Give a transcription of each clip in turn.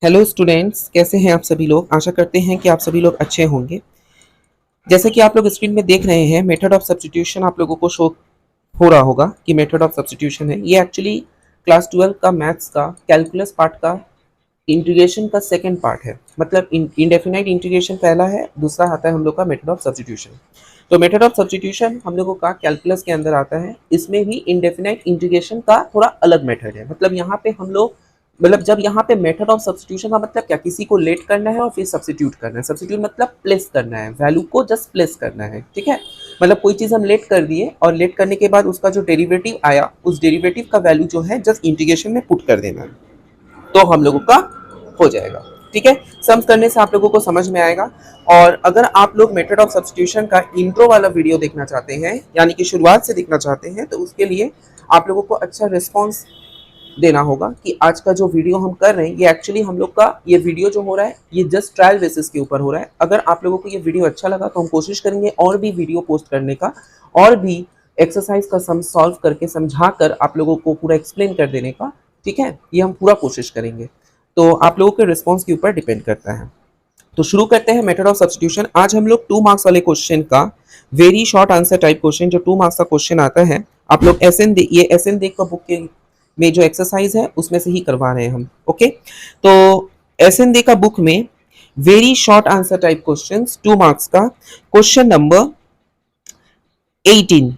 Hello students, कैसे हैं आप सभी लोग। आशा करते हैं कि आप सभी लोग अच्छे होंगे। जैसे कि आप लोग स्क्रीन में देख रहे हैं, मेथड ऑफ सब्स्टिट्यूशन आप लोगों को शो हो रहा होगा कि मेथड ऑफ सब्स्टिट्यूशन है। ये एक्चुअली क्लास 12 का मैथ्स का कैलकुलस पार्ट का इंटीग्रेशन का सेकंड पार्ट है। मतलब इंडेफिनाइट इंटीग्रेशन पहला है, दूसरा आता है हम लोग का मेथड ऑफ सब्स्टिट्यूशन। तो मेथड ऑफ सब्स्टिट्यूशन हम लोगों का कैलकुलस के अंदर आता है। इसमें भी इंडेफिनाइट इंटीग्रेशन का थोड़ा अलग मेथड है। मतलब यहाँ पे हम लोग जब यहाँ पे मेथड ऑफ सब्स्टिट्यूशन का मतलब क्या, किसी को लेट करना है और फिर सब्स्टिट्यूट करना है। सब्स्टिट्यूट मतलब प्लेस करना है, वैल्यू को जस्ट प्लेस करना है, ठीक है। मतलब कोई चीज़ हम लेट कर दिए और लेट करने के बाद उसका जो डेरिवेटिव आया, उस डेरिवेटिव का वैल्यू जो है जस्ट इंटीग्रेशन में पुट कर देना है, तो हम लोगों का हो जाएगा, ठीक है। सम्स करने से आप लोगों को समझ में आएगा। और अगर आप लोग मेथड ऑफ सब्स्टिट्यूशन का इंट्रो वाला वीडियो देखना चाहते हैं, यानी कि शुरुआत से देखना चाहते हैं, तो उसके लिए आप लोगों को अच्छा रिस्पॉन्स देना होगा कि आज का जो वीडियो हम कर रहे हैं, ये एक्चुअली हम लोग का ये वीडियो जो हो रहा है, ये जस्ट ट्रायल बेसिस के ऊपर हो रहा है। अगर आप लोगों को ये वीडियो अच्छा लगा तो हम कोशिश करेंगे और भी वीडियो पोस्ट करने का, और भी एक्सरसाइज का सम सॉल्व करके समझा कर आप लोगों को पूरा एक्सप्लेन कर देने का, ठीक है। ये हम पूरा कोशिश करेंगे, तो आप लोगों के रिस्पॉन्स के ऊपर डिपेंड करता है। तो शुरू करते हैं मेथड ऑफ सब्स्टिट्यूशन। आज हम लोग 2 मार्क्स वाले क्वेश्चन का very short answer type question, जो 2 मार्क्स का क्वेश्चन आता है, आप लोग ये एसएन देख का बुक के में जो एक्सरसाइज है उसमें से ही करवा रहे हैं हम, ओके। तो एसएन दे का बुक में very short answer type questions 2 marks का क्वेश्चन नंबर 18,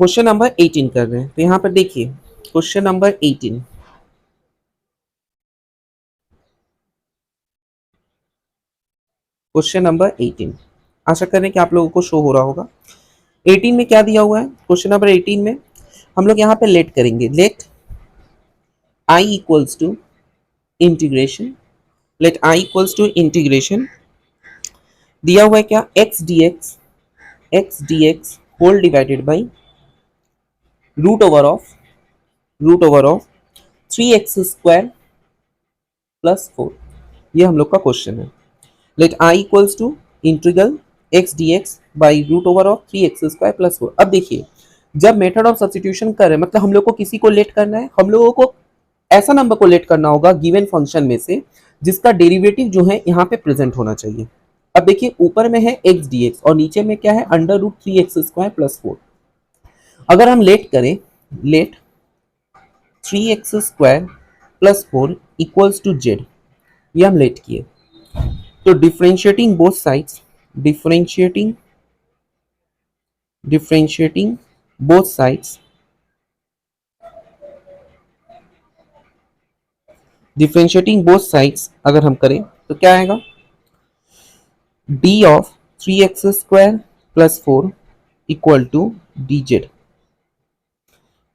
क्वेश्चन नंबर 18 कर रहे हैं। तो यहाँ पर देखिए क्वेश्चन नंबर 18, क्वेश्चन नंबर 18 आशा करें कि आप लोगों को शो हो रहा होगा। 18 में क्या दिया हुआ है, क्वेश्चन नंबर 18 में हम लोग यहाँ पे लेट करेंगे। Let i equals to integration, let i equals to integration, दिया हुआ है क्या, x dx whole divided by root over of 3x square plus 4। ये हम लोग का क्वेश्चन है। Let i equals to integral x dx by root over of 3x square plus 4। अब देखिए, जब मेथड ऑफ सब्स्टिट्यूशन कर रहे हैं, मतलब हम लोग को किसी को लेट करना है, हम लोगों को ऐसा नंबर को लेट करना होगा गिवन फंक्शन में से जिसका डेरिवेटिव जो है यहाँ पे प्रेजेंट होना चाहिए। अब देखिए ऊपर में है x dx और नीचे में क्या है, under root 3x square plus 4। अगर हम लेट करें, let 3x square plus 4 equals to z, ये हम लेट किए। तो differentiating both sides, differentiating both sides, differentiating both sides अगर हम करें तो क्या आएगा, d of 3x square plus 4 equal to dz,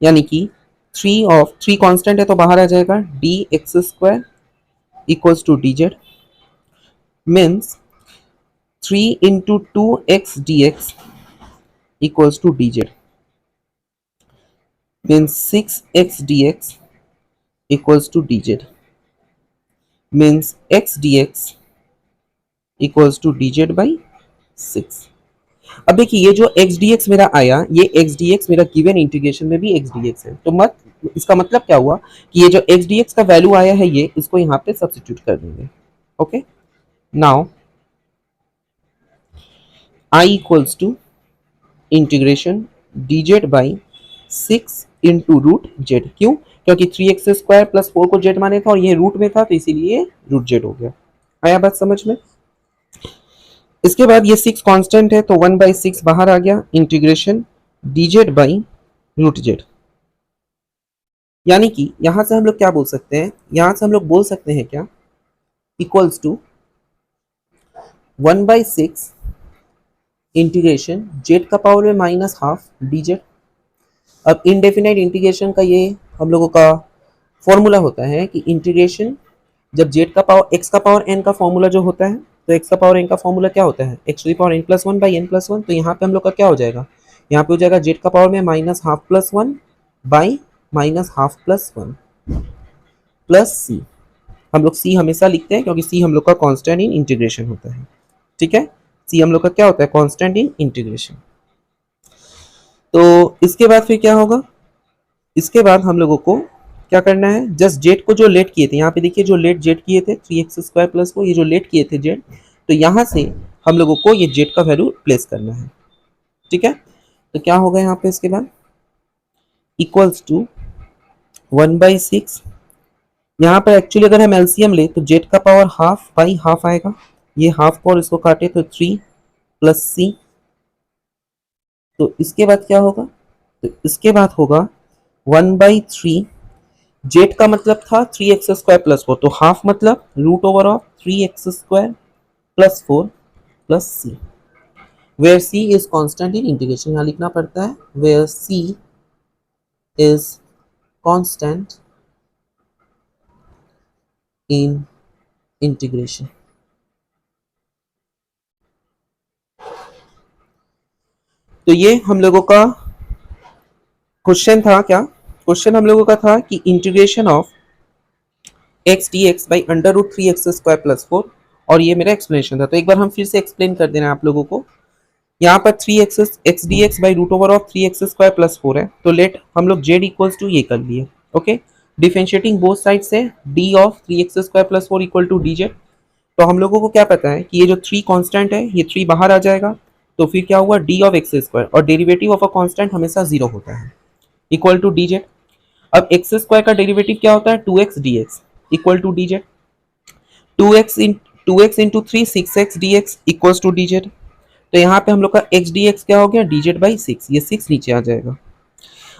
यानी कि 3 कांस्टेंट है तो बाहर आ जाएगा, dx square equals to dz means 3 into 2x dx equals to dz means 6x dx equals to dz means x dx equals to dz by 6। अब देखिए ये जो x dx मेरा आया, ये x dx मेरा गिवन इंटीग्रेशन में भी x dx है, तो इसका मतलब क्या हुआ कि ये जो x dx का वैल्यू आया है, ये इसको यहाँ पे सब्स्टिट्यूट कर देंगे, okay. Now I equals to integration dz by 6 into root Z. क्यों, क्योंकि 3x स्क्वायर प्लस 4 को जेड माने था और ये रूट में था, तो इसीलिए रूट जेड हो गया। आया बात समझ में। इसके बाद ये 6 कांस्टेंट है तो 1/6 बाहर आ गया, integration dz by root Z. यानी कि यहां से हम लोग क्या बोल सकते हैं, यहां से हम लोग बोल सकते हैं क्या, इक्वल्स टू 1/6 इंटीग्रेशन जेड का पावर में माइनस हाफ dz। अब इनडेफिनाइट इंटीग्रेशन का ये हम लोगों का फॉर्मूला होता है कि इंटीग्रेशन जब जेड का पावर एक्स का पावर एन का फॉर्मूला जो होता है, तो एक्स का पावर एन का फॉर्मूला क्या होता है, X to the power N plus 1 by N plus 1। तो यहाँ पे हम लोग का क्या हो जाएगा, यहाँ पे हो जाएगा जेड का पावर में minus half plus 1 by minus half plus 1 plus C. हम लोग सी हमेशा लिखते हैं क्योंकि सी हम लोग का कांस्टेंट इन इंटीग्रेशन होता है, ठीक है। सी हम लोग का क्या होता है, कांस्टेंट इन इंटीग्रेशन। तो इसके बाद फिर क्या होगा, इसके बाद हम लोगों को क्या करना है, जस्ट जेड को जो लेट किए थे, यहाँ पे देखिए जो लेट जेड किए थे 3x² प्लस 4, ये जो लेट किए थे जेड, तो यहाँ से हम लोगों को ये जेड का वैल्यू प्लेस करना है। ठीक है, तो क्या होगा यहाँ पे इसके बाद इक्वल्स टू 1/6, यहाँ पर एक्चुअली अगर हम एलसीएम ले तो जेड का पावर हाफ बाई हाफ आएगा, ये हाफ को और इसको काटे तो 3 प्लस सी, तो इसके बाद क्या होगा, तो इसके बाद होगा 1/3, जेड का मतलब था 3x² प्लस 4, तो हाफ मतलब root over of 3x² plus 4 plus C, where C is constant in integration, यहाँ लिखना पड़ता है where C is constant in integration. तो ये हम लोगों का क्वेश्चन था, क्या क्वेश्चन हम लोगों का था कि integration of x dx by under root 3x² plus 4, और ये मेरा एक्सप्लेनेशन था। तो एक बार हम फिर से एक्सप्लेन कर देना आप लोगों को। यहाँ पर 3x dx by root over of 3x² plus 4 है, तो लेट हम लोग z इक्वल्स टू ये कर लिए। ओके, डिफरेंशिएटिंग बोथ साइड से d of 3x² plus 4 equal to dz। तो हम लोगों को क्या पता है कि ये जो 3 कांस्टेंट है, ये 3 बाहर आ जाएगा, तो फिर क्या हुआ d ऑफ x², और डेरिवेटिव ऑफ अ कांस्टेंट हमेशा 0 होता है, इक्वल टू dz। अब x² का डेरिवेटिव क्या होता है, 2x dx equal to dz, 2x into 3 6x dx equals to dz। तो यहाँ पे हम लोग का x dx क्या हो गया, dz बाई 6, ये 6 नीचे आ जाएगा।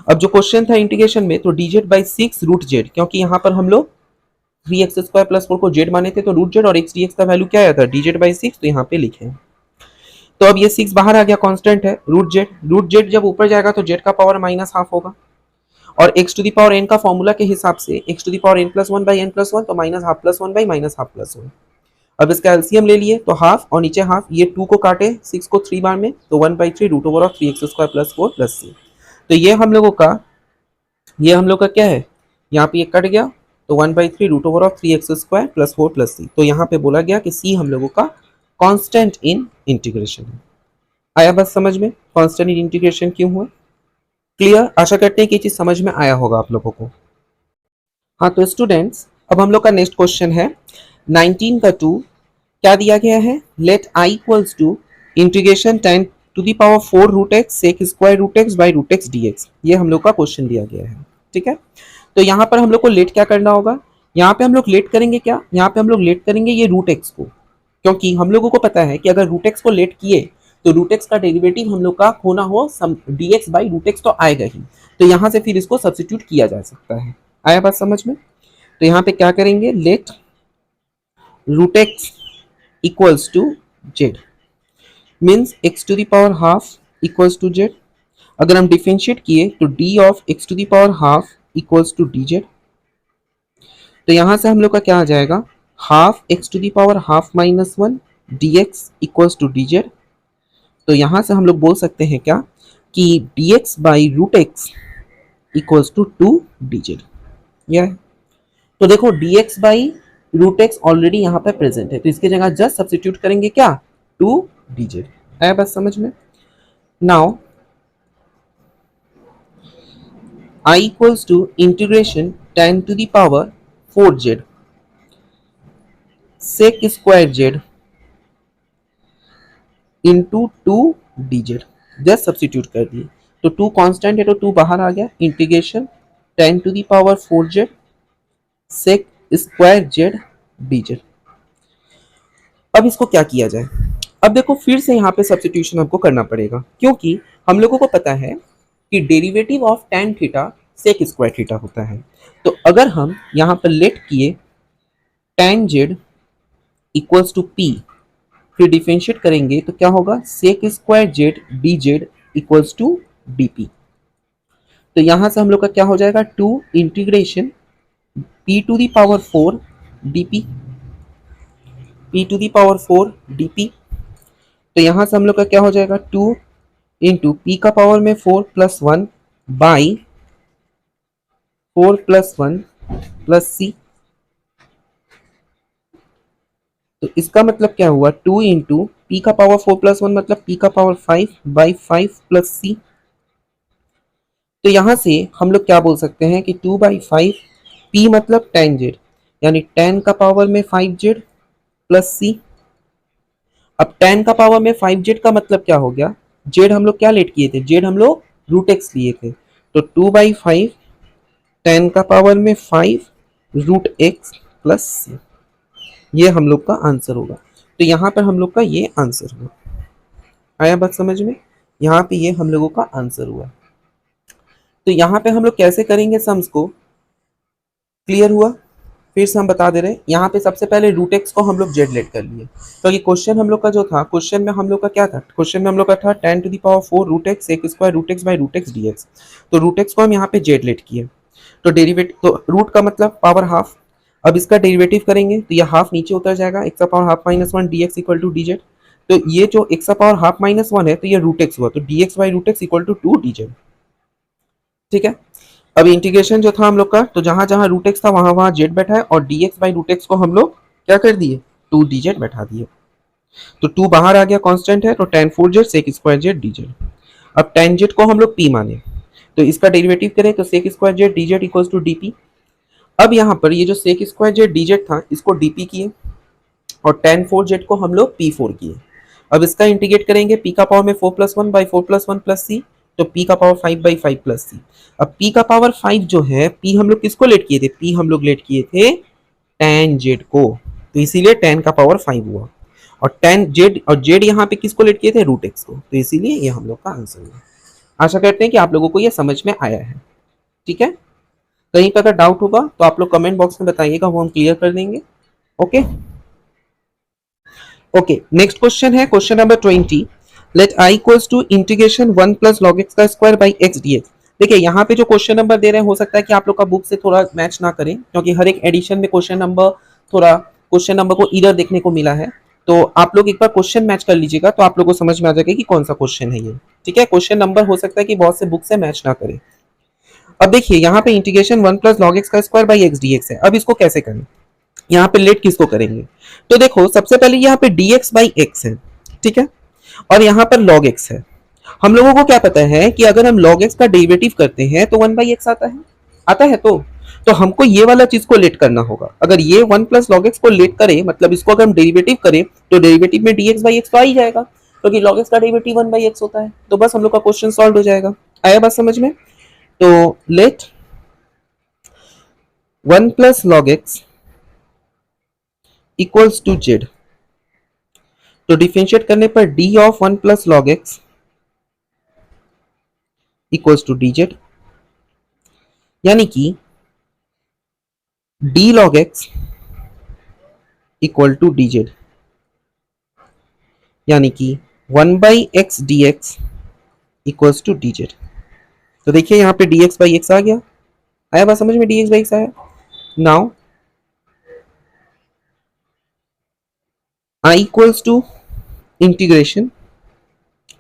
अब जो क्वेश्चन था इंटीग्रेशन में, तो dz बाई 6 रूट जेड, क्योंकि यहाँ पर हम लोग 3x² प्लस 4 को z माने थे, तो रूट जेड और x dx का वैल्यू क्या आया था, dz बाई 6, तो यहाँ पे लिखे। तो अब ये 6 बाहर आ गया, कांस्टेंट है रूट जेड जब ऊपर जाएगा तो जेड का पावर माइनस हाफ होगा, और x to the power n का फॉर्मूला के हिसाब से x to the power n plus 1 by n plus 1, तो minus half plus 1 by minus half plus 1। अब इसका एलसीएम ले लिए तो हाफ और नीचे हाफ, ये 2 को काटे 6 को 3 बार में, तो 1/3 root over of 3x² plus 4 plus C. तो ये हम लोगों का क्या है, यहाँ पे ये कट गया, तो 1/3 root over of 3x² plus 4 plus C. तो यहाँ पे बोला गया कि सी हम लोगों का कांस्टेंट इन इंटीग्रेशन है। आया बस समझ में कांस्टेंट इन इंटीग्रेशन क्यों हुआ, क्लियर? आशा करते हैं कि चीज समझ में आया होगा आप लोगों को। हाँ तो स्टूडेंट्स, अब हम लोग का नेक्स्ट क्वेश्चन है 19 का 2, क्या दिया गया है, let i equals to integration 10 to the power 4 root X sec square root X by root X dx, ये हम लोग का क्वेश्चन दिया गया है। ठीक है, तो यहाँ पर हम लोग को लेट क्या करना होगा, यहाँ पे हम लोग लेट करेंगे क्या, यहाँ पे हम लोग लेट करेंगे ये रूट एक्स को, क्योंकि हम लोगों को पता है कि अगर रूट एक्स को लेट किए तो रूट एक्स का डेरिवेटिव हम लोग का होना हो dx बाई रूट एक्स, तो आएगा ही, तो यहाँ से फिर इसको सब्सिट्यूट किया जा सकता है। आया बात समझ में? तो यहाँ पे क्या करेंगे, let root X equals to Z, means X to the power half equals to Z. अगर हम डिफरेंशिएट किए तो d of X to the power half equals to dz, तो यहाँ से हम लोग का क्या आ जाएगा, half X to the power half minus 1 dx equals to dz। तो यहाँ से हम लोग बोल सकते हैं क्या कि dx by root X equals to 2 dz। यह तो देखो dx by root X already यहाँ पे प्रेजेंट है, तो इसकी जगह जस्ट सब्स्टिट्यूट करेंगे क्या, 2 dz। आया बस समझ में? Now I equals to integration 10 to the power 4z sec square z into 2 dz, just substitute कर दिए, तो 2 कांस्टेंट है तो 2 बाहर आ गया, integration 10 to the power 4z sec square z dz। अब इसको क्या किया जाए, अब देखो फिर से यहाँ पे सब्स्टिट्यूशन हमको करना पड़ेगा, क्योंकि हम लोगों को पता है कि derivative of tan theta sec square theta होता है। तो अगर हम यहाँ पर लेट किए tan z equals to p, फिर डिफरेंशिएट करेंगे तो क्या होगा, sec square z dz equals to dp। तो यहाँ से हम लोग का क्या हो जाएगा, 2 integration p to the power 4 dp, p to the power 4 dp। तो यहाँ से हम लोग का क्या हो जाएगा, 2 इंटू p का पावर में 4 plus 1 by 4 plus 1 plus c। तो इसका मतलब क्या हुआ, 2 इंटू पी का पावर 4 प्लस 1 मतलब p का पावर 5 बाई 5 प्लस c। तो यहां से हम लोग क्या बोल सकते हैं कि 2 बाई 5 p मतलब tan z, यानी tan का पावर में 5z प्लस c। अब tan का पावर में 5z का मतलब क्या हो गया, z हम लोग क्या लेट किए थे, z हम लोग रूट एक्स लिए थे, तो 2/5 tan का पावर में 5 रूट एक्स प्लस सी, ये हम लोग का आंसर होगा। तो यहाँ पर हम लोग का ये आंसर हुआ। आया बात समझ में, यहाँ पे ये हम लोगों का आंसर हुआ। तो यहाँ पे हम लोग कैसे करेंगे सम्स को, क्लियर हुआ। फिर से हम बता दे रहे हैं, यहाँ पे सबसे पहले रूट एक्स को हम लोग जेड लेट कर लिए, क्योंकि क्वेश्चन हम लोग का जो था, क्वेश्चन में हम लोग का क्या था, क्वेश्चन में हम लोग का था tan to the power 4 root X sec square root X by root X D X. तो रूट एक्स को हम यहाँ पे जेड लेट किए, तो डेरिवेटिव, तो रूट का मतलब पावर हाफ। अब इसका डेरिवेटिव करेंगे तो ये हाफ नीचे उतर जाएगा, एक्स का power half minus one D x equal to D Z. तो ये जो एक्स का पावर हाफ माइनस वन है, तो ये रूट एक्स हुआ, तो D x by root X equal to 2 D Z. ठीक है, अब इंटीग्रेशन जो था हम लोग का, तो जहां जहां रूट एक्स था वहां वहां जेड बैठा है, और D x by root X को हम लोग क्या कर दिए, 2 डी जेड बैठा दिए। तो 2 बाहर आ गया, कांस्टेंट है, तो tan 4z sec square Z D Z. अब tan z को हम लोग p माने, तो इसका डेरिवेटिव करें तो sec square Z D Z equals to dp। अब यहाँ पर ये जो sec square Z D Z था, इसको dp किए, और tan 4z को हम लोग p4 किए। अब इसका इंटीग्रेट करेंगे, p का पावर में 4 plus 1 by 4 plus 1 plus C, तो p का पावर 5 बाई 5 प्लस सी। अब p का पावर 5 जो है, p हम लोग किसको लेट किए थे, p हम लोग लेट किए थे tan z को, तो इसीलिए tan का पावर 5 हुआ। और tan z, और z यहाँ पे किसको लेट किए थे, रूट एक्स को, तो इसीलिए ये हम लोग का आंसर हुआ। आशा करते हैं कि आप लोगों को ये समझ में आया है। ठीक है, कहीं पर अगर डाउट होगा तो आप लोग कमेंट बॉक्स में बताइएगा, वो हम क्लियर कर देंगे। ओके ओके, नेक्स्ट क्वेश्चन है question number 20। Let i equals to integration 1 plus log x का square by x D x. देखिए यहाँ पे जो क्वेश्चन नंबर दे रहे हैं, हो सकता है कि आप लोग का बुक से थोड़ा मैच ना करें, क्योंकि हर एक एडिशन में क्वेश्चन नंबर थोड़ा, क्वेश्चन नंबर को इधर देखने को मिला है। तो आप लोग एक बार क्वेश्चन मैच कर लीजिएगा, तो आप लोगों को समझ में आ जाएगा कि कौन सा क्वेश्चन है ये। ठीक है, क्वेश्चन नंबर हो सकता है कि बहुत से बुक से मैच ना करे। अब देखिए यहाँ पे इंटीग्रेशन 1 प्लस लॉग एक्स का square by x D x है। अब इसको कैसे करें, यहाँ पे लेट किसको करेंगे, तो देखो सबसे पहले यहाँ पे dx बाई एक्स है, ठीक है, और यहाँ पर log x है। हम लोगों को क्या पता है कि अगर हम log x का डेरिवेटिव करते हैं तो 1 बाई एक्स आता है, आता है। तो हमको ये वाला चीज को लेट करना होगा। अगर ये 1 प्लस लॉग एक्स को लेट करें, मतलब इसको अगर हम डेरिवेटिव करें, तो डेरिवेटिव में dx बाई एक्स तो आ ही जाएगा, क्योंकि log x का डेरिवेटिव 1 बाई एक्स होता है। तो बस हम लोग का क्वेश्चन सॉल्व हो जाएगा। आया बात समझ में। तो let 1 plus log X equals to Z, तो डिफरेंशिएट करने पर d of 1 plus log X equals to D Z, यानी कि d log x equal to D Z, यानी कि 1 by x D x equals to D Z. तो देखिए यहाँ पे dx बाई एक्स आ गया। आया बात समझ में, dx बाई एक्स आया। Now i equals to integration,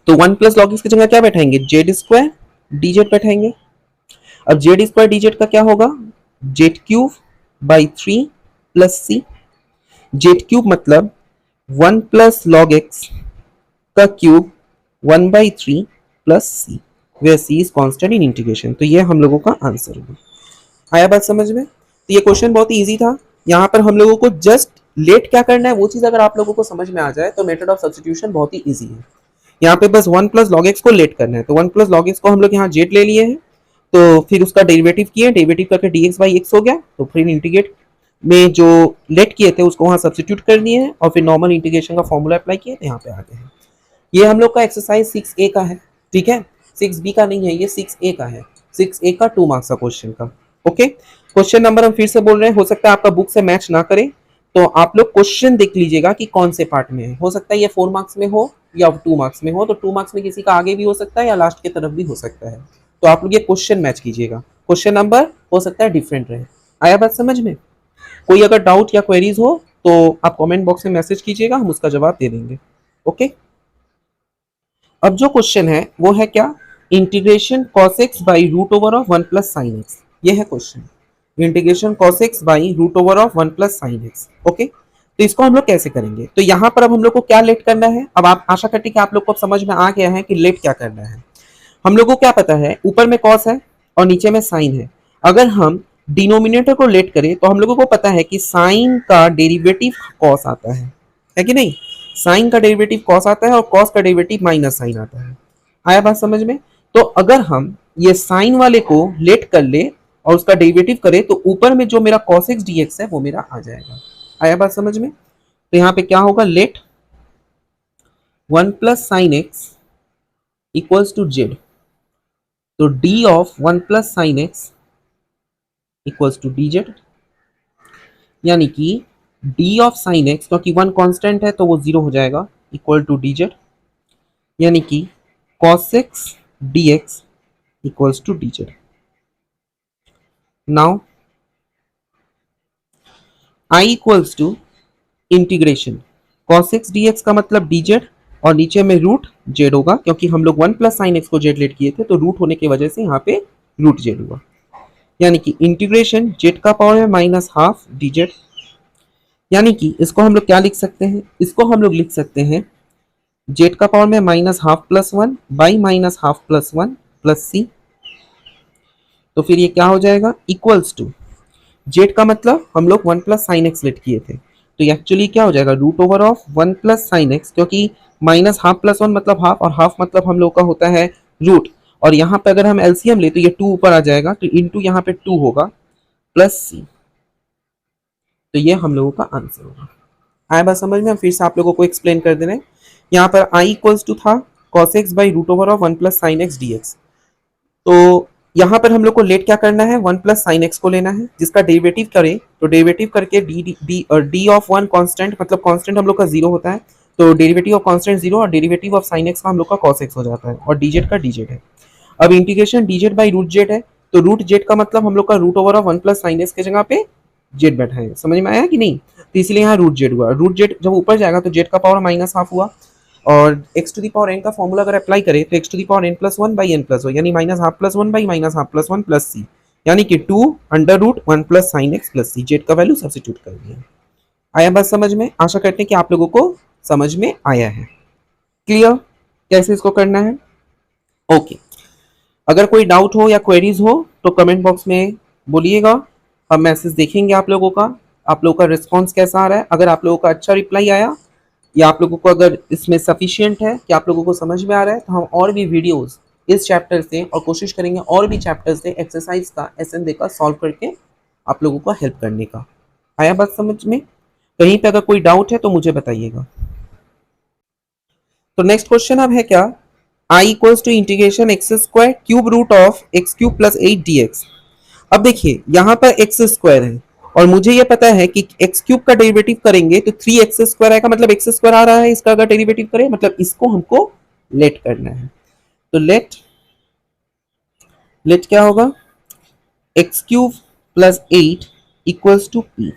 तो 1 प्लस लॉग एक्स की जगह क्या बैठाएंगे, जेड स्क्वायर डी जेड बैठाएंगे। अब जेड स्क्वायर डी जेड का क्या होगा, Z cube by 3 plus C. Z cube मतलब 1 प्लस लॉग एक्स का cube 1 by 3 plus C, where C is constant in integration. तो ये हम लोगों का आंसर होगा। आया बात समझ में। तो ये क्वेश्चन बहुत ही इजी था। यहाँ पर हम लोगों को जस्ट लेट क्या करना है, वो चीज अगर आप लोगों को समझ में आ जाए तो मेथड ऑफ सब्स्टिट्यूशन बहुत ही इजी है। यहाँ पे बस 1 प्लस लॉग एक्स को लेट करना है, तो 1 प्लस लॉग एक्स को हम लोग यहाँ जेड ले लिए हैं, तो फिर उसका डेरिवेटिव किए, डेरिवेटिव करके dx बाई एक्स हो गया, तो फिर इंटीग्रेट में जो लेट किए थे उसको वहाँ सब्स्टिट्यूट कर दिए हैं, और फिर नॉर्मल इंटीग्रेशन का फॉर्मूला अप्लाई किए, तो यहाँ पे आ गए हैं। ये हम लोग का एक्सरसाइज 6A का है, ठीक है, 6B का नहीं है, ये 6A का है, 6A का 2 मार्क्स का क्वेश्चन का। ओके, क्वेश्चन नंबर हम फिर से बोल रहे हैं, हो सकता है आपका बुक से मैच ना करे, तो आप लोग क्वेश्चन देख लीजिएगा कि कौन से पार्ट में है। हो सकता है ये 4 मार्क्स में हो या 2 मार्क्स में हो, तो 2 मार्क्स में किसी का आगे भी हो सकता है या लास्ट की तरफ भी हो सकता है। तो आप लोग ये क्वेश्चन मैच कीजिएगा, क्वेश्चन नंबर हो सकता है डिफरेंट रहे। आया बात समझ में। कोई अगर डाउट या क्वेरीज हो तो आप कमेंट बॉक्स में मैसेज कीजिएगा, हम उसका जवाब दे देंगे। ओके, अब जो क्वेश्चन है वो है क्या, integration cos x by root over of 1 plus sine X. ये है question, integration cos x by root over of 1 plus sine X. Okay, तो इसको हम लोग कैसे करेंगे, तो यहाँ पर अब हम लोग को क्या लेट करना है। अब आप आशा करते हैं कि आप लोग को समझ में आ गया है कि लेट क्या करना है। हम लोग को क्या पता है, ऊपर में cos है और नीचे में साइन है। अगर हम डिनोमिनेटर को लेट करें तो हम लोगों को पता है कि साइन का डेरिवेटिव कॉस आता है कि नहीं? साइन का डेरिवेटिव कॉस आता है और कॉस का डेरिवेटिव माइनस साइन आता है। आया बात समझ में? तो अगर हम ये साइन वाले को लेट कर ले और उसका डेरिवेटिव करें तो ऊपर में जो मेरा cos x dx है वो मेरा आ जाएगा। आया बात समझ में? तो यहाँ पे क्या होगा, let 1 plus sine X equals to Z, तो d of 1 plus sine X equals to D Z, यानी कि d ऑफ साइन एक्स, क्योंकि 1 कांस्टेंट है तो वो 0 हो जाएगा, इक्वल टू डी जेड, यानी कि cos x dx equals to D Z. Now I equals to integration cos x dx का मतलब dz और नीचे में रूट जेड होगा, क्योंकि हम लोग 1 प्लस साइन एक्स को जेड लेट किए थे तो रूट होने की वजह से यहाँ पे रूट जेड हुआ, यानी कि इंटीग्रेशन जेड का पावर है माइनस हाफ dz, यानी कि इसको हम लोग क्या लिख सकते हैं, इसको हम लोग लिख सकते हैं जेड का पावर में minus half plus 1 by minus half plus 1 plus C. तो फिर ये क्या हो जाएगा, इक्वल्स टू जेड का मतलब हम लोग 1 प्लस साइन एक्स लेट किए थे, तो एक्चुअली क्या हो जाएगा, root over of 1 plus sine X, क्योंकि माइनस हाफ प्लस 1 मतलब हाफ और हाफ मतलब हम लोग का होता है रूट, और यहाँ पे अगर हम एलसीएम ले तो ये 2 ऊपर आ जाएगा, तो इंटू यहाँ पे 2 होगा प्लस सी, तो ये हम लोगों का आंसर होगा। आया बात समझ में? हम फिर से आप लोगों को एक्सप्लेन कर दे रहे हैं। यहाँ पर आई इक्वल्स टू था cos x by root over of 1 plus sine x D X, तो यहाँ पर हम लोग को लेट क्या करना है, 1 प्लस साइन एक्स को लेना है, जिसका डेरिवेटिव करें तो डेरिवेटिव करके डी ऑफ 1 कांस्टेंट, मतलब कांस्टेंट हम लोग का 0 होता है, तो डेरिवेटिव ऑफ कांस्टेंट 0 और डेरिवेटिव ऑफ साइन एक्स का हम लोग का cos x हो जाता है, और dz का dz है। अब integration dz by root Z है, तो रूट जेड का मतलब हम लोग का root over of 1 plus sine X के जगह पे जेड बैठा है। समझ में आया कि नहीं? तो इसलिए यहाँ रूट जेड हुआ, रूट जेड जब ऊपर जाएगा तो जेड का पावर माइनस हाफ हुआ, और x to the power n का फॉर्मूला अगर अप्लाई करें तो x to the power n plus 1 by n plus 1, यानी minus half plus 1 by minus half plus 1 plus सी, यानी कि 2 under root 1 plus sine x plus C, Z का value substitute कर दिया। आया बात समझ में? आशा करते हैं कि आप लोगों को समझ में आया है। क्लियर कैसे इसको करना है? ओके, अगर कोई डाउट हो या क्वेरीज हो तो कमेंट बॉक्स में बोलिएगा, हम मैसेज देखेंगे आप लोगों का, आप लोगों का रिस्पॉन्स कैसा आ रहा है। अगर आप लोगों का अच्छा रिप्लाई आया या आप लोगों को अगर इसमें सफिशिएंट है कि आप लोगों को समझ में आ रहा है, तो हम और भी वीडियोस इस चैप्टर से और कोशिश करेंगे और भी चैप्टर से एक्सरसाइज का एसएन देकर सॉल्व करके आप लोगों को हेल्प करने का। आया बात समझ में? कहीं पे अगर कोई डाउट है तो मुझे बताइएगा। तो नेक्स्ट क्वेश्चन अब है क्या, I equals to integration X square cube root of x cube plus 8 dx। अब देखिए यहाँ पर एक्स स्क्वायर है और मुझे ये पता है कि एक्स क्यूब का डेरिवेटिव करेंगे तो 3x स्क्वायर आएगा, मतलब एक्स स्क्वायर आ रहा है, इसका अगर डेरिवेटिव करें मतलब इसको हमको लेट करना है, तो लेट क्या होगा, X cube plus 8 equals to p,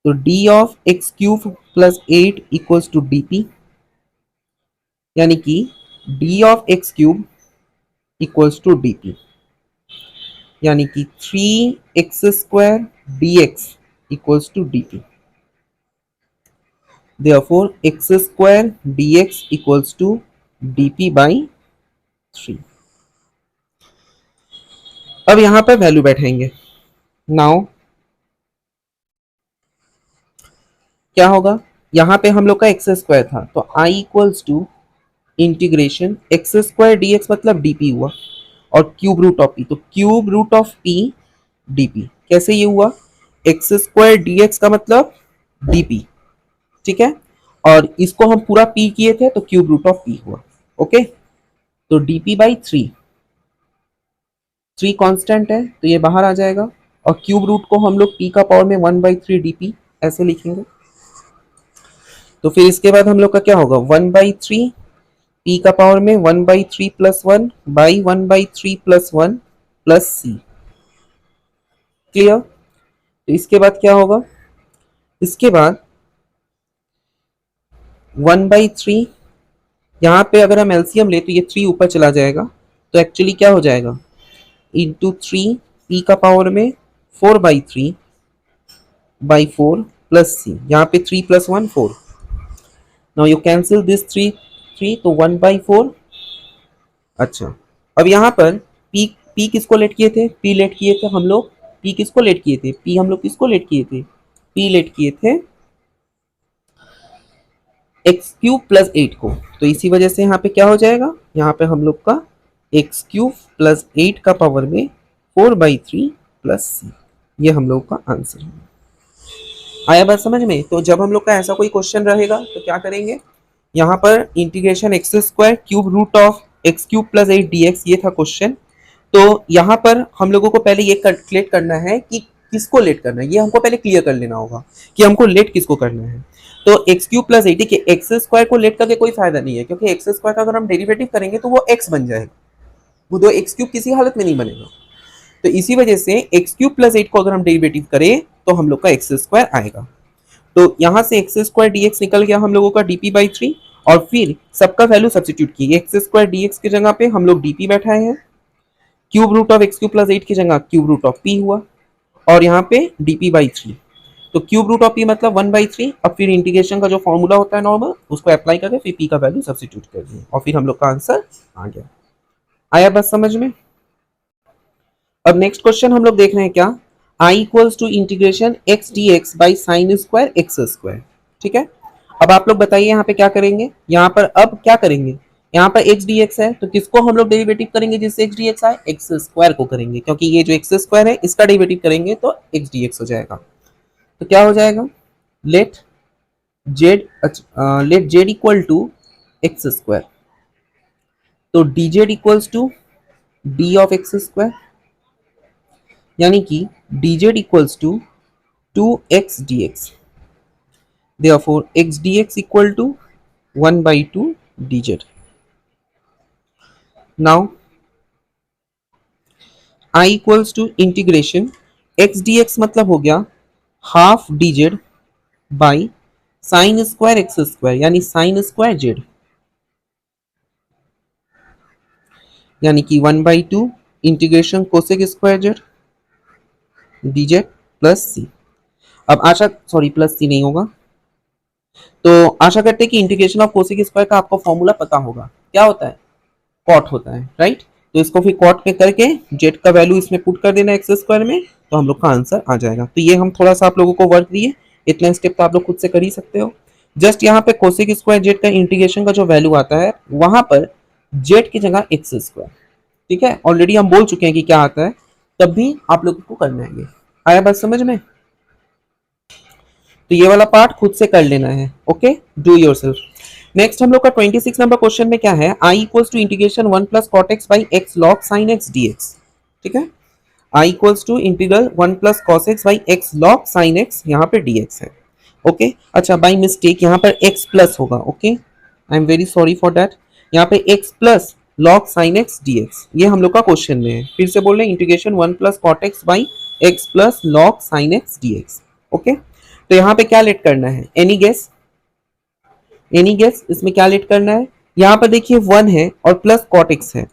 तो d of x cube plus 8 equals to dp, यानी कि d of x cube equals to dp, यानी कि 3x square dx equals to dp, therefore x square dx equals to dp by 3। अब यहां पर value बैठाएंगे। Now क्या होगा, यहां पे हम लोग का एक्स स्क्वायर था तो i equals to integration X square dx मतलब dp हुआ, और क्यूब रूट ऑफ p, तो cube root of p dp। कैसे ये हुआ, एक्स स्क्वायर dx का मतलब dp, ठीक है, और इसको हम पूरा p किए थे तो क्यूब रूट ऑफ p हुआ। ओके, तो dp बाई 3 कांस्टेंट है तो ये बाहर आ जाएगा, और क्यूब रूट को हम लोग p का पावर में 1/3 dp ऐसे लिखेंगे। तो फिर इसके बाद हम लोग का क्या होगा, 1/3 p का पावर में 1/3 plus 1 by 1/3 plus 1 plus C. Clear? तो इसके बाद क्या होगा, इसके बाद 1/3, यहाँ पे अगर हम एलसीएम ले तो ये 3 ऊपर चला जाएगा, तो एक्चुअली क्या हो जाएगा, इंटू 3 p का पावर में 4/3 बाई 4 प्लस सी, यहाँ पे 3 plus 1 4। Now you cancel this 3 तो 1/4। अच्छा, अब यहाँ पर p पी किसको लेट किए थे, पी लेट किए थे हम लोग, पी किसको लेट किए थे, पी हम लोग किसको लेट किए थे, पी लेट किए थे एक्स क्यूब प्लस 8 को। तो इसी वजह से यहाँ पे क्या हो जाएगा, यहाँ पे हम लोग का एक्स क्यूब प्लस 8 का पावर में 4/3 प्लस सी, ये हम लोग का आंसर है। आया बात समझ में। तो जब हम लोग का ऐसा कोई क्वेश्चन रहेगा तो क्या करेंगे, यहाँ पर integration X square cube root of x cube plus 8 dx, ये था क्वेश्चन। तो यहाँ पर हम लोगों को पहले ये कैलकुलेट करना है कि किसको लेट करना है, ये हमको पहले क्लियर कर लेना होगा कि हमको लेट किसको करना है। तो एक्स क्यूब प्लस 8, देखिए एक्स स्क्वायर को लेट करके कोई फायदा नहीं है, क्योंकि एक्स स्क्वायर का अगर हम डेरिवेटिव करेंगे तो वो एक्स बन जाएगा, वो दो एक्स क्यूब किसी हालत में नहीं बनेगा। तो इसी वजह से एक्स क्यूब प्लस 8 को अगर हम डेरिवेटिव करें तो हम लोग का एक्स स्क्वायर आएगा। तो यहाँ से एक्स स्क्वायर डी एक्स निकल गया हम लोगों का dp/3, और फिर सबका वैल्यू सब्सिट्यूट की, एक्स स्क्वायर डी एक्स की जगह पे हम लोग dp बैठाए हैं, cube root of x cube plus 8 की जगह क्यूब रूट ऑफ p हुआ, और यहाँ पे dp/3। तो क्यूब रूट ऑफ p मतलब 1/3। अब फिर इंटीग्रेशन का जो फॉर्मूला होता है नॉर्मल, उसको अप्लाई करके फिर p का वैल्यू सब्सिट्यूट कर दिए, और फिर हम लोग का आंसर आ गया। आया बस समझ में। अब नेक्स्ट क्वेश्चन हम लोग देख रहे हैं क्या, i equals to integration x dx by sine square x square. ठीक है, अब आप लोग बताइए यहाँ पे क्या करेंगे, यहाँ पर अब क्या करेंगे, यहाँ पर x dx है तो किसको हम लोग डेरिवेटिव करेंगे जिससे x dx आए, एक्स स्क्वायर को करेंगे, क्योंकि ये जो एक्स स्क्वायर है इसका डेरिवेटिव करेंगे तो x dx हो जाएगा। तो क्या हो जाएगा, let z equal to x square, तो dz equals to d of x square, यानी कि dz equals to 2x dx, therefore x dx equal to 1/2 dz. Now I equals to integration x dx मतलब हो गया half dz by sine square x square, यानी sine square z, यानी कि 1/2 integration cosec square z dz plus C. अब आशा plus सी नहीं होगा, तो आशा करते हैं कि इंटीग्रेशन ऑफ कोसेक स्क्वायर का आपको फॉर्मूला पता होगा, क्या होता है, कॉट होता है, राइट। तो इसको फिर कॉट में करके जेड का वैल्यू इसमें पुट कर देना एक्स स्क्वायर में, तो हम लोग का आंसर आ जाएगा। तो ये हम थोड़ा सा आप लोगों को वर्क दिए, इतना स्टेप तो आप लोग खुद से कर ही सकते हो। जस्ट यहाँ पे कोसेक स्क्वायर जेड का इंटीग्रेशन का जो वैल्यू आता है वहां पर जेड की जगह एक्स स्क्वायर, ठीक है, ऑलरेडी हम बोल चुके हैं कि क्या आता है, तब भी आप लोगों को करना है। ये आया बात समझ में। तो ये वाला पार्ट खुद से कर लेना है, ओके, डू योरसेल्फ। नेक्स्ट हम लोग का 26 नंबर क्वेश्चन में क्या है, i equals to integration 1 plus cot x by x log sine x dx। ठीक है, i equals to integral 1 plus cos x by x log sine x, यहाँ पे dx है, ओके। अच्छा, बाई मिस्टेक यहाँ पर x प्लस होगा, okay, I am very sorry for that. यहाँ पे x plus log sine x dx, ये हम लोग का क्वेश्चन में है। फिर से बोल रहे हैं, integration 1 plus cot x by x plus log sine x dx, okay. तो यहाँ पे क्या लेट करना है, एनी गेस, एनी गेस इसमें क्या लेट करना है। यहाँ पर देखिए 1 है और प्लस कॉट एक्स है,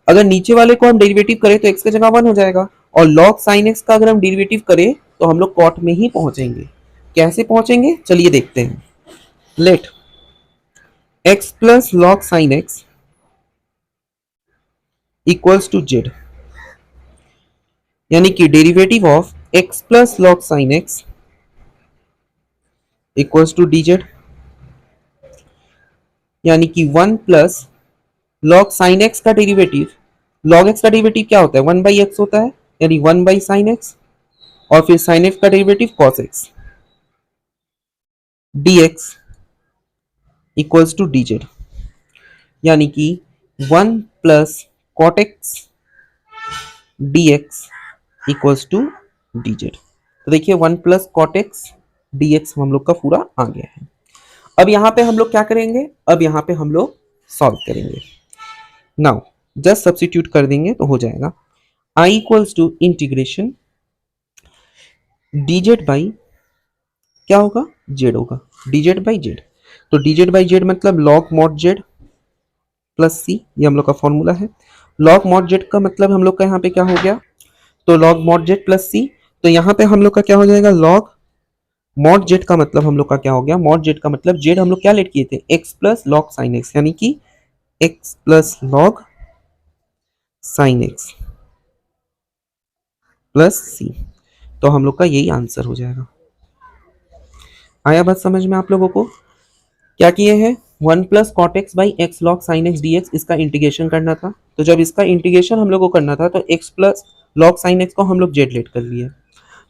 अगर नीचे वाले को हम डेरिवेटिव करें तो x की जगह 1 हो जाएगा, और लॉग साइन x का अगर हम डेरिवेटिव करें तो हम लोग कॉट में ही पहुंचेंगे। कैसे पहुंचेंगे, चलिए देखते हैं। Let x plus log sine x equals to z, यानी कि derivative of x plus log sine x equals to dz, यानी कि 1 प्लस लॉग साइन एक्स का डेरिवेटिव, लॉग एक्स का डेरिवेटिव क्या होता है, 1/x होता है, यानी 1 बाई साइन एक्स, और फिर साइन एक्स का derivative cos x dx equals to dz, यानी कि 1 plus cot x dx equals to dz। तो देखिए 1 प्लस कॉट एक्स dx हम लोग का पूरा आ गया है। अब यहाँ पे हम लोग क्या करेंगे, अब यहाँ पे हम लोग सॉल्व करेंगे। नाउ जस्ट सब्स्टिट्यूट कर देंगे तो हो जाएगा, i equals to integration dz by क्या होगा, z होगा, dz बाई z। तो dz बाई z मतलब log mod z plus c, ये हम लोग का फॉर्मूला है। log mod z का मतलब हम लोग का यहाँ पे क्या हो गया, तो log mod z plus c, तो यहाँ पे हम लोग का क्या हो जाएगा, log mod z का मतलब हम लोग का क्या हो गया, mod z का मतलब z हम लोग क्या लेट किए थे, x plus log sine x, यानी कि x plus log sine x plus C. तो हम लोग का यही आंसर हो जाएगा। आया बात समझ में आप लोगों को? क्या किए हैं, 1 plus cot x by x log sine x D x, इसका इंटीग्रेशन करना था। तो जब इसका इंटीग्रेशन हम लोग को करना था तो x plus log sine x को हम लोग जेड लेट कर लिए।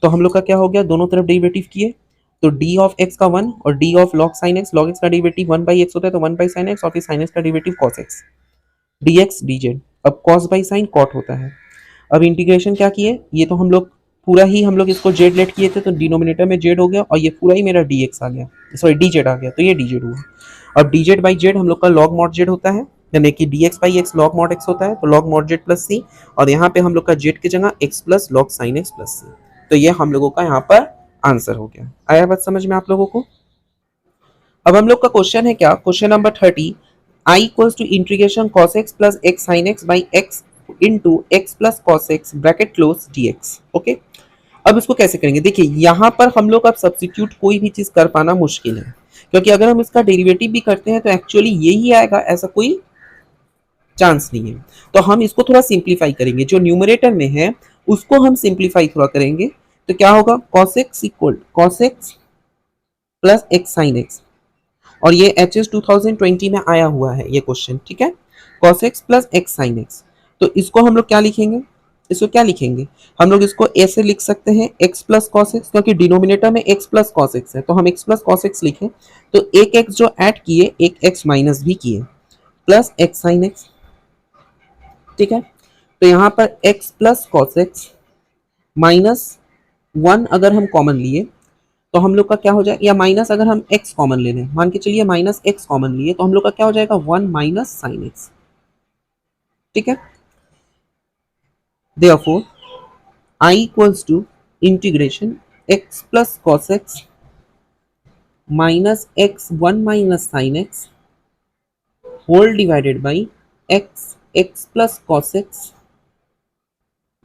तो हम लोग का क्या हो गया, दोनों तरफ डेरिवेटिव किए तो डी ऑफ एक्स का 1 और डी ऑफ लॉग एक्स का डेरिवेटिव 1 बाई एक्स होता है तो 1 बाई साइन एक्स, और फिर साइन एक्स का derivative cos x, D x D Z. अब कॉस बाई साइन कॉट होता है। अब इंटीग्रेशन क्या किए, ये तो हम लोग पूरा ही हम लोग इसको जेड लेट किए थे तो डिनोमिनेटर में जेड हो गया और ये पूरा ही मेरा डी एक्स आ गया, सॉरी डी जेड आ गया, तो ये डी जेड हुआ। अब डी जेड बाई जेड हम लोग का लॉग मॉड जेड होता है, यानी कि d x by x log mod x होता है, तो log mod z plus C, और यहाँ पे हम लोग का जेड की जगह x plus log sine x plus C. तो ये हम लोगों का यहाँ पर आंसर हो गया। आया बात समझ में आप लोगों को? अब हम लोग का क्वेश्चन है क्या, question number 30, I equals to integration cos x plus x sine x by x into x plus cos x bracket close d x. Okay, अब इसको कैसे करेंगे, देखिए यहाँ पर हम लोग अब सब्स्टिट्यूट कोई भी चीज कर पाना मुश्किल है, क्योंकि अगर हम इसका डेरिवेटिव भी करते हैं तो एक्चुअली यही आएगा, ऐसा कोई चांस नहीं है। तो हम इसको थोड़ा सिंप्लीफाई करेंगे, जो न्यूमरेटर में है उसको हम सिंप्लीफाई थोड़ा करेंगे। तो क्या होगा, cos x equal cos x plus x sine x, और ये HS 2020 में आया हुआ है ये क्वेश्चन, ठीक है, cos x plus x sine x. तो इसको हम लोग क्या लिखेंगे, इसको क्या लिखेंगे, हम लोग इसको ऐसे लिख सकते हैं x प्लस कॉस एक्स, क्योंकि डिनोमिनेटर में x प्लस कॉस एक्स है तो हम x प्लस कॉस एक्स लिखें, तो एक x जो ऐड किए एक x माइनस भी किए, प्लस एक्स साइन एक्स, ठीक है। तो यहाँ पर x plus cos x minus 1 अगर हम कॉमन लिए तो हम लोग का क्या हो जाएगा, या माइनस अगर हम x कॉमन ले लें, मान के चलिए माइनस x कॉमन लिए, तो हम लोग का क्या हो जाएगा 1 माइनस साइन एक्स, ठीक है। Therefore I equals to integration x plus cos x minus x 1 minus sine x whole divided by x plus cos x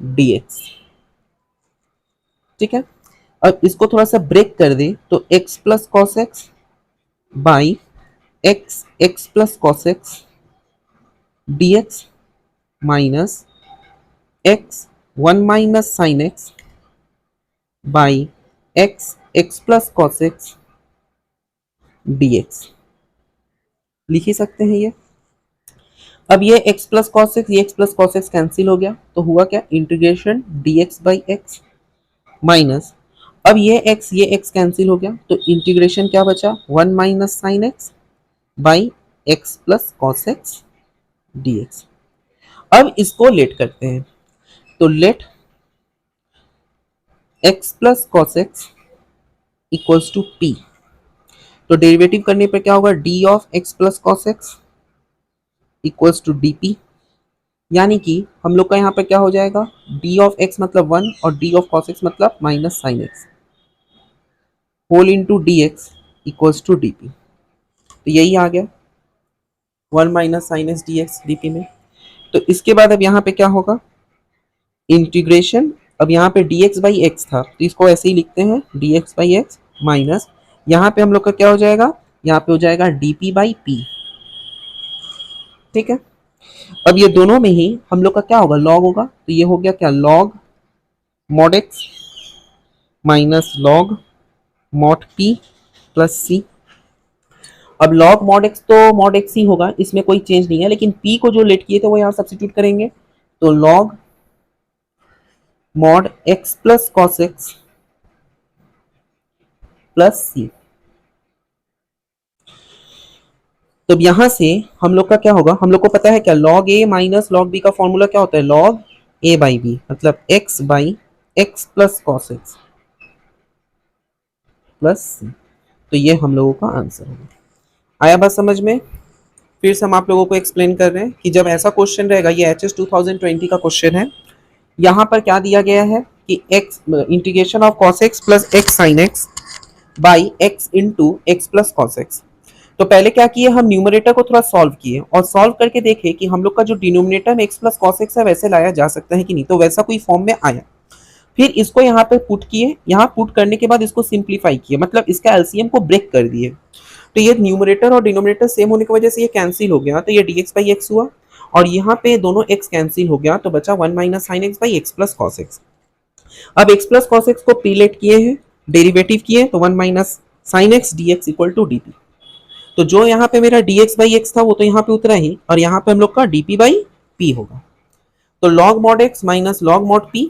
dx, ठीक है। अब इसको थोड़ा सा ब्रेक कर दे तो x plus cos x by x plus cos x dx minus x 1 minus sine x by x plus cos x dx लिख ही सकते हैं ये। अब ये x प्लस कॉस एक्स, ये x plus cos x cancel हो गया, तो हुआ क्या, इंटीग्रेशन dx बाई एक्स माइनस, अब ये x कैंसिल हो गया तो इंटीग्रेशन क्या बचा, 1 minus sine x by x plus cos x dx। अब इसको लेट करते हैं, तो let x plus cos x equals to p, तो डेरिवेटिव करने पर क्या होगा, d of x plus cos x equals to dp, यानी कि हम लोग का यहाँ पर क्या हो जाएगा, d ऑफ x मतलब 1 और d ऑफ cos x मतलब minus sine x whole into d x equals to dp। तो यही आ गया 1 minus sine x D x d p में। तो इसके बाद अब यहाँ पे क्या होगा, इंटीग्रेशन, अब यहाँ पे dx बाई एक्स था तो इसको ऐसे ही लिखते हैं dx बाई एक्स माइनस, यहाँ पे हम लोग का क्या हो जाएगा, यहाँ पे हो जाएगा dp बाई p, ठीक है। अब ये दोनों में ही हम लोग का क्या होगा, लॉग होगा, तो ये हो गया क्या, log mod x minus log mod p plus C. अब लॉग मॉड एक्स तो मॉड एक्स ही होगा, इसमें कोई चेंज नहीं है, लेकिन p को जो लेट किए थे वो यहाँ सब्स्टिट्यूट करेंगे, तो log mod x plus cos x plus C. तो यहां से हम लोग का क्या होगा, हम लोग को पता है क्या, log A minus log B का फॉर्मूला क्या होता है, लॉग ए बाई बी, मतलब x by x plus cos x plus C. तो ये हम लोगों का आंसर होगा। आया बात समझ में? फिर से हम आप लोगों को एक्सप्लेन कर रहे हैं कि जब ऐसा क्वेश्चन रहेगा, ये HS 2020 का क्वेश्चन है, यहाँ पर क्या दिया गया है कि x integration of cos x plus x sine x by x into x plus cos x. तो पहले क्या किए, हम न्यूमरेटर को थोड़ा सॉल्व किए और सॉल्व करके देखे कि हम लोग का जो डिनोमिनेटर में x प्लस कॉस एक्स है वैसे लाया जा सकता है कि नहीं, तो वैसा कोई फॉर्म में आया। फिर इसको यहाँ पे पुट किए, यहाँ पुट करने के बाद इसको सिंप्लीफाई किए, मतलब इसका एलसीएम को ब्रेक कर दिए, तो ये न्यूमरेटर और डिनोमिनेटर सेम होने की वजह से ये कैंसिल हो गया, तो ये dx बाई एक्स हुआ, और यहाँ पे दोनों x कैंसिल हो गया तो बचा 1 minus sine x by x plus cos x. अब x प्लस कॉस एक्स को p लेट किए हैं, डेरिवेटिव किए तो 1 minus sine x D x equal to d p. तो जो यहाँ पे मेरा dx बाई एक्स था वो तो यहाँ पे उतरा ही, और यहाँ पे हम लोग का dp बाई p होगा। तो log mod x minus log mod p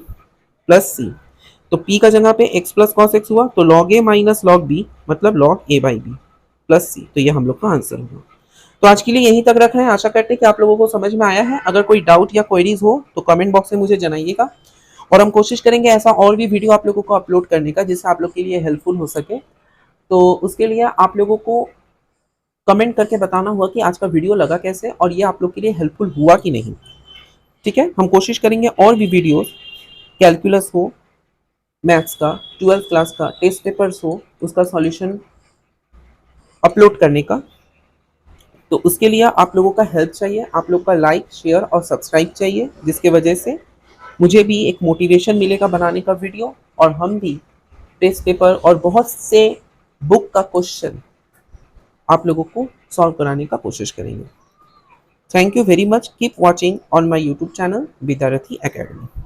plus c, तो p का जगह पे x प्लस कॉस एक्स हुआ तो log a minus log b मतलब log a by b plus c, तो ये हम लोग का आंसर होगा। तो आज के लिए यहीं तक रख रहे हैं। आशा करते हैं कि आप लोगों को समझ में आया है। अगर कोई डाउट या क्वेरीज हो तो कमेंट बॉक्स में मुझे जनाइएगा, और हम कोशिश करेंगे ऐसा और भी वीडियो आप लोगों को अपलोड करने का जिससे आप लोग के लिए हेल्पफुल हो सके। तो उसके लिए आप लोगों को कमेंट करके बताना हुआ कि आज का वीडियो लगा कैसे और ये आप लोग के लिए हेल्पफुल हुआ कि नहीं। ठीक है, हम कोशिश करेंगे और भी वीडियोस, कैलकुलस हो, मैथ्स का, 12th क्लास का टेस्ट पेपर्स हो, उसका सॉल्यूशन अपलोड करने का। तो उसके लिए आप लोगों का हेल्प चाहिए, आप लोग का लाइक शेयर और सब्सक्राइब चाहिए, जिसके वजह से मुझे भी एक मोटिवेशन मिलेगा बनाने का वीडियो, और हम भी टेस्ट पेपर और बहुत से बुक का क्वेश्चन आप लोगों को सॉल्व कराने का कोशिश करेंगे। Thank you very much, keep watching on my YouTube channel विद्यार्थी एकेडमी।